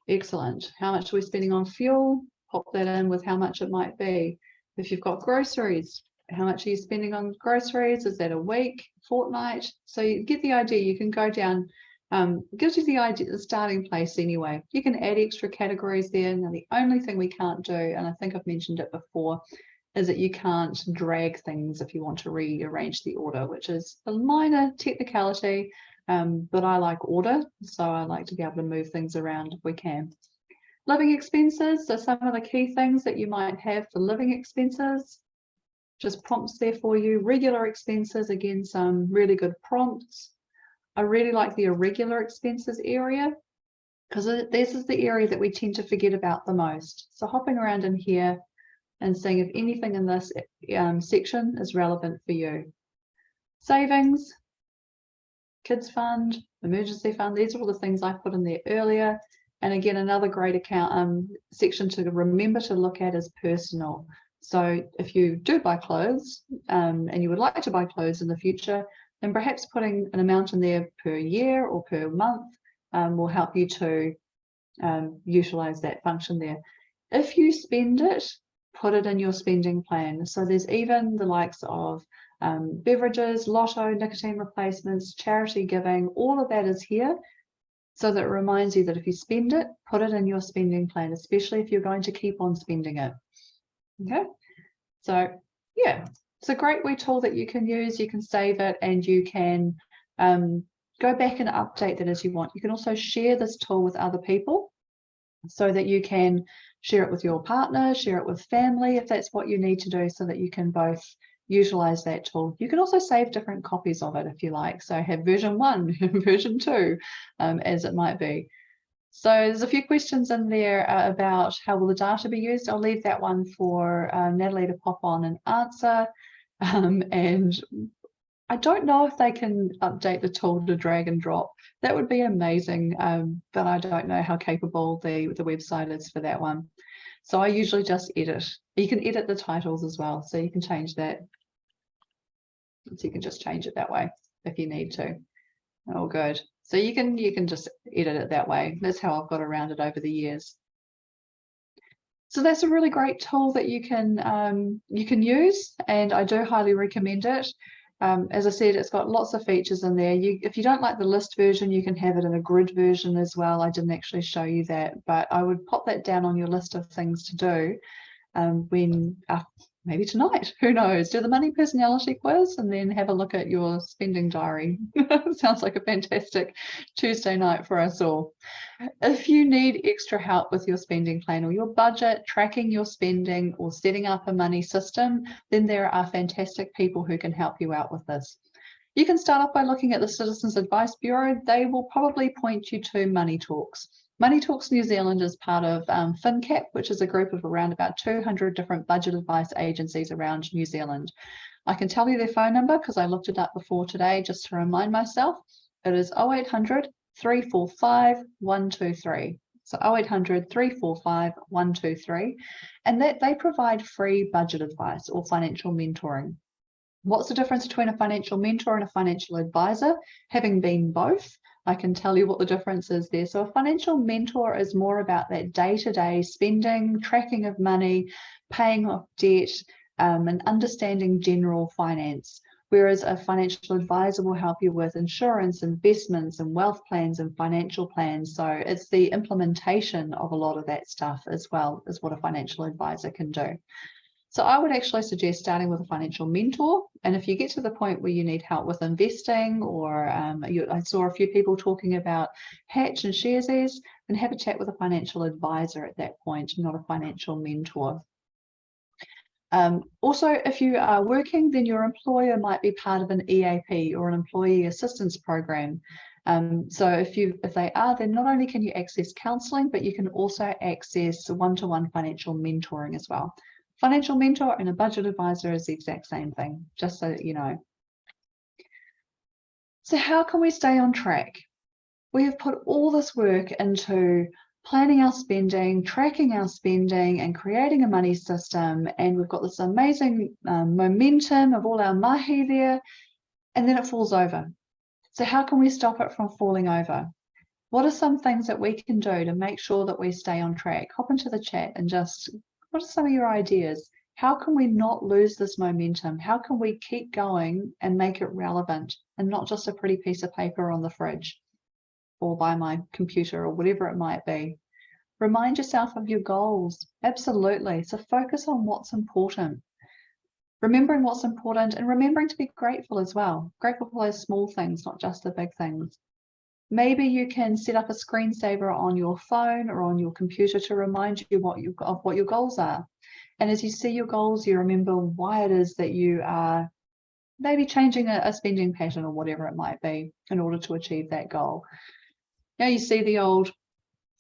excellent. How much are we spending on fuel? Pop that in with how much it might be. If you've got groceries, how much are you spending on groceries? Is that a week, fortnight? So you get the idea. You can go down, gives you the idea, the starting place anyway. You can add extra categories there. Now, the only thing we can't do, and I think I've mentioned it before, is that you can't drag things if you want to rearrange the order, which is a minor technicality, but I like order, so I like to be able to move things around if we can. Living expenses, so some of the key things that you might have for living expenses, just prompts there for you. Regular expenses, again, some really good prompts. I really like the irregular expenses area, because this is the area that we tend to forget about the most. So hopping around in here and seeing if anything in this section is relevant for you. Savings, kids fund, emergency fund, these are all the things I put in there earlier. And again, another great account section to remember to look at is personal. So if you do buy clothes and you would like to buy clothes in the future, then perhaps putting an amount in there per year or per month will help you to utilize that function there. If you spend it, put it in your spending plan. So there's even the likes of beverages, lotto, nicotine replacements, charity giving, all of that is here. So that it reminds you that if you spend it, put it in your spending plan, especially if you're going to keep on spending it. Okay, so yeah, it's a great wee tool that you can use. You can save it and you can go back and update that as you want. You can also share this tool with other people so that you can share it with your partner, share it with family if that's what you need to do, so that you can both utilize that tool. You can also save different copies of it if you like. So have version 1, version 2, as it might be. So there's a few questions in there about how will the data be used. I'll leave that one for Natalie to pop on and answer. And I don't know if they can update the tool to drag and drop. That would be amazing, but I don't know how capable the website is for that one. So I usually just edit. You can edit the titles as well, so you can change that. So you can just change it that way if you need to. Oh, good. So you can just edit it that way. That's how I've got around it over the years. So that's a really great tool that you can use, and I do highly recommend it. As I said, it's got lots of features in there. If you don't like the list version, you can have it in a grid version as well. I didn't actually show you that, but I would pop that down on your list of things to do when maybe tonight, who knows, do the money personality quiz and then have a look at your spending diary. Sounds like a fantastic Tuesday night for us all. If you need extra help with your spending plan or your budget, tracking your spending or setting up a money system, then there are fantastic people who can help you out with this. You can start off by looking at the Citizens Advice Bureau. They will probably point you to Money Talks. Money Talks New Zealand is part of FinCap, which is a group of around about 200 different budget advice agencies around New Zealand. I can tell you their phone number because I looked it up before today just to remind myself. It is 0800 345 123. So 0800 345 123. And that they provide free budget advice or financial mentoring. What's the difference between a financial mentor and a financial advisor? Having been both, I can tell you what the difference is there. So a financial mentor is more about that day-to-day spending, tracking of money, paying off debt, and understanding general finance. Whereas a financial advisor will help you with insurance, investments, and wealth plans and financial plans. So it's the implementation of a lot of that stuff as well as what a financial advisor can do. So I would actually suggest starting with a financial mentor. And if you get to the point where you need help with investing, or I saw a few people talking about Hatch and Sharesies, then have a chat with a financial advisor at that point, not a financial mentor. Also, if you are working, then your employer might be part of an EAP or an employee assistance program. So if they are, then not only can you access counselling, but you can also access one-to-one financial mentoring as well. Financial mentor and a budget advisor is the exact same thing, just so that you know. So how can we stay on track? We have put all this work into planning our spending, tracking our spending, and creating a money system. And we've got this amazing momentum of all our mahi there, and then it falls over. So how can we stop it from falling over? What are some things that we can do to make sure that we stay on track? Hop into the chat and just, what are some of your ideas? How can we not lose this momentum? How can we keep going and make it relevant and not just a pretty piece of paper on the fridge or by my computer or whatever it might be? Remind yourself of your goals. Absolutely. So focus on what's important. Remembering what's important and remembering to be grateful as well. Grateful for those small things, not just the big things. Maybe you can set up a screensaver on your phone or on your computer to remind you of what your goals are. And as you see your goals, you remember why it is that you are maybe changing a spending pattern or whatever it might be in order to achieve that goal. Now you see the old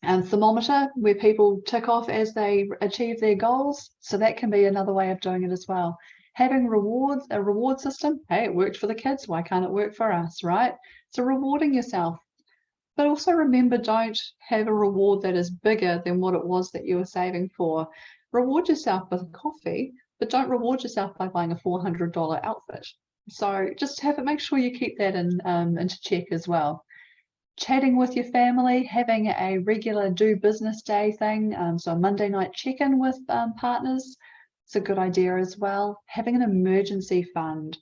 thermometer where people tick off as they achieve their goals. So that can be another way of doing it as well. Having rewards, a reward system, hey, it worked for the kids, why can't it work for us, right? So rewarding yourself. But also remember, don't have a reward that is bigger than what it was that you were saving for. Reward yourself with coffee, but don't reward yourself by buying a $400 outfit. So just make sure you keep that into check as well. Chatting with your family, having a regular do business day thing, so a Monday night check-in with partners, it's a good idea as well. Having an emergency fund.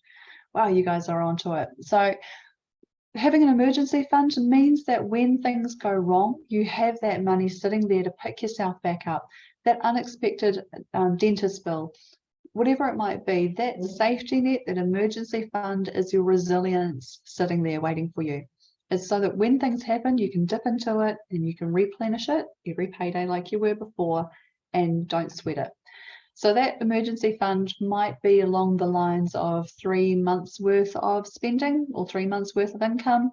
Wow, you guys are onto it. So having an emergency fund means that when things go wrong, you have that money sitting there to pick yourself back up. That unexpected dentist bill, whatever it might be, that safety net, that emergency fund is your resilience sitting there waiting for you. It's so that when things happen, you can dip into it and you can replenish it every payday like you were before and don't sweat it. So that emergency fund might be along the lines of 3 months worth of spending or 3 months worth of income.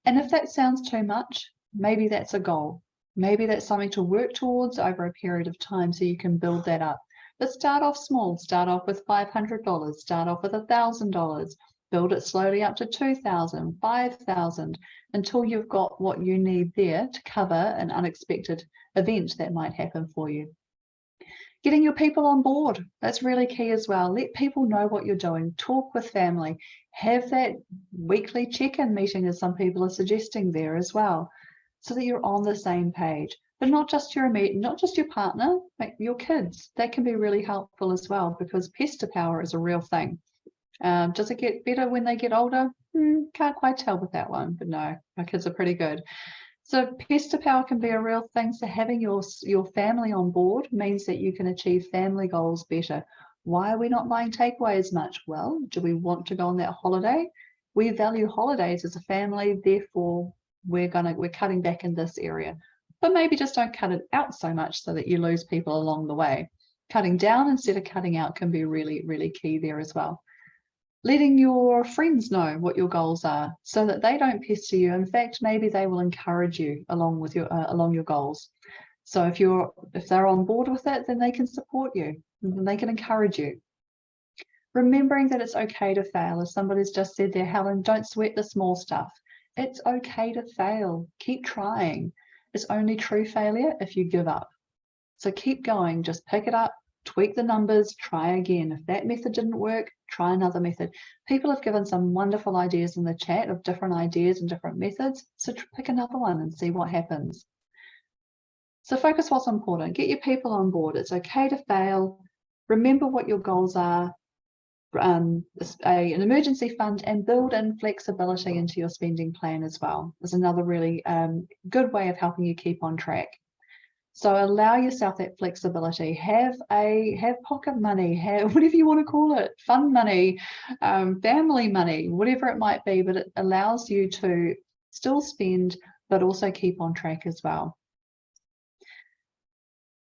And if that sounds too much, maybe that's a goal. Maybe that's something to work towards over a period of time so you can build that up. But start off small, start off with $500, start off with $1,000, build it slowly up to $2,000, $5,000 until you've got what you need there to cover an unexpected event that might happen for you. Getting your people on board, that's really key as well. Let people know what you're doing, talk with family, have that weekly check-in meeting as some people are suggesting there as well, so that you're on the same page. But not just your partner, like your kids. That can be really helpful as well because pester power is a real thing. Does it get better when they get older? Can't quite tell with that one, but no, my kids are pretty good. So pester power can be a real thing. So having your family on board means that you can achieve family goals better. Why are we not buying takeaways much? Well, do we want to go on that holiday? We value holidays as a family, therefore we're cutting back in this area. But maybe just don't cut it out so much so that you lose people along the way. Cutting down instead of cutting out can be really, really key there as well. Letting your friends know what your goals are so that they don't pester you. In fact, maybe they will encourage you along your goals. So if they're on board with it, then they can support you and they can encourage you. Remembering that it's okay to fail. As somebody's just said there, Helen, don't sweat the small stuff. It's okay to fail. Keep trying. It's only true failure if you give up. So keep going, just pick it up, tweak the numbers, try again. If that method didn't work, try another method. People have given some wonderful ideas in the chat of different ideas and different methods. So pick another one and see what happens. So focus what's important. Get your people on board. It's okay to fail. Remember what your goals are. An emergency fund and build in flexibility into your spending plan as well. Is another really good way of helping you keep on track. So allow yourself that flexibility. Have pocket money, have whatever you want to call it, fun money, family money, whatever it might be, but it allows you to still spend, but also keep on track as well.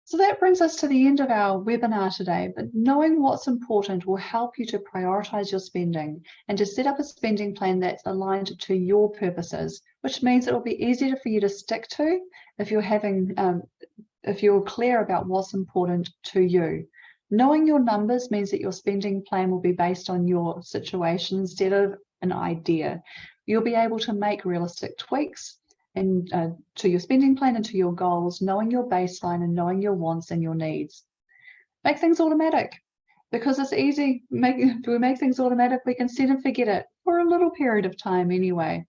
So that brings us to the end of our webinar today, but knowing what's important will help you to prioritize your spending and to set up a spending plan that's aligned to your purposes, which means it will be easier for you to stick to if you're clear about what's important to you. Knowing your numbers means that your spending plan will be based on your situation instead of an idea. You'll be able to make realistic tweaks and to your spending plan and to your goals, knowing your baseline and knowing your wants and your needs. Make things automatic, because it's easy. If we make things automatic, we can set and forget it for a little period of time anyway.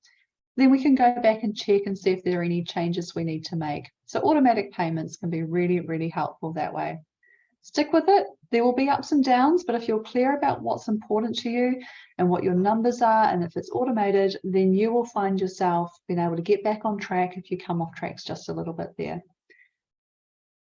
Then we can go back and check and see if there are any changes we need to make. So automatic payments can be really, really helpful that way. Stick with it. There will be ups and downs, but if you're clear about what's important to you and what your numbers are, and if it's automated, then you will find yourself being able to get back on track if you come off tracks just a little bit there.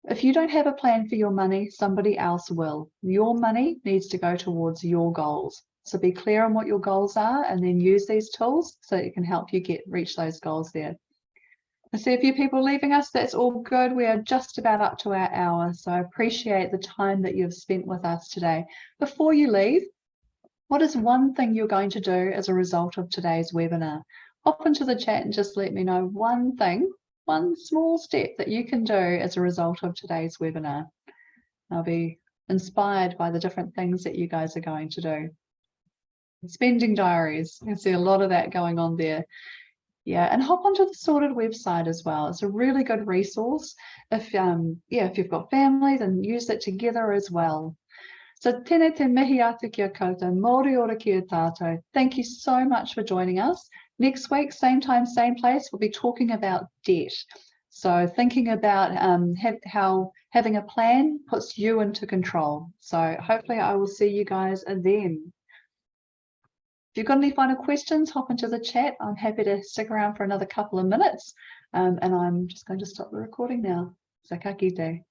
If you don't have a plan for your money, somebody else will. Your money needs to go towards your goals. So be clear on what your goals are and then use these tools so it can help you reach those goals there. I see a few people leaving us. That's all good. We are just about up to our hour. So I appreciate the time that you've spent with us today. Before you leave, what is one thing you're going to do as a result of today's webinar? Hop into the chat and just let me know one thing, one small step that you can do as a result of today's webinar. I'll be inspired by the different things that you guys are going to do. Spending diaries, you can see a lot of that going on there. Yeah, and hop onto the Sorted website as well. It's a really good resource. If you've got family, then use it together as well. So tēnei te mihi atu kia koutou, mōre ora kia tātou. Thank you so much for joining us. Next week, same time, same place, we'll be talking about debt. So thinking about how having a plan puts you into control. So hopefully I will see you guys then. If you've got any final questions, hop into the chat. I'm happy to stick around for another couple of minutes. And I'm just going to stop the recording now. So ka kite.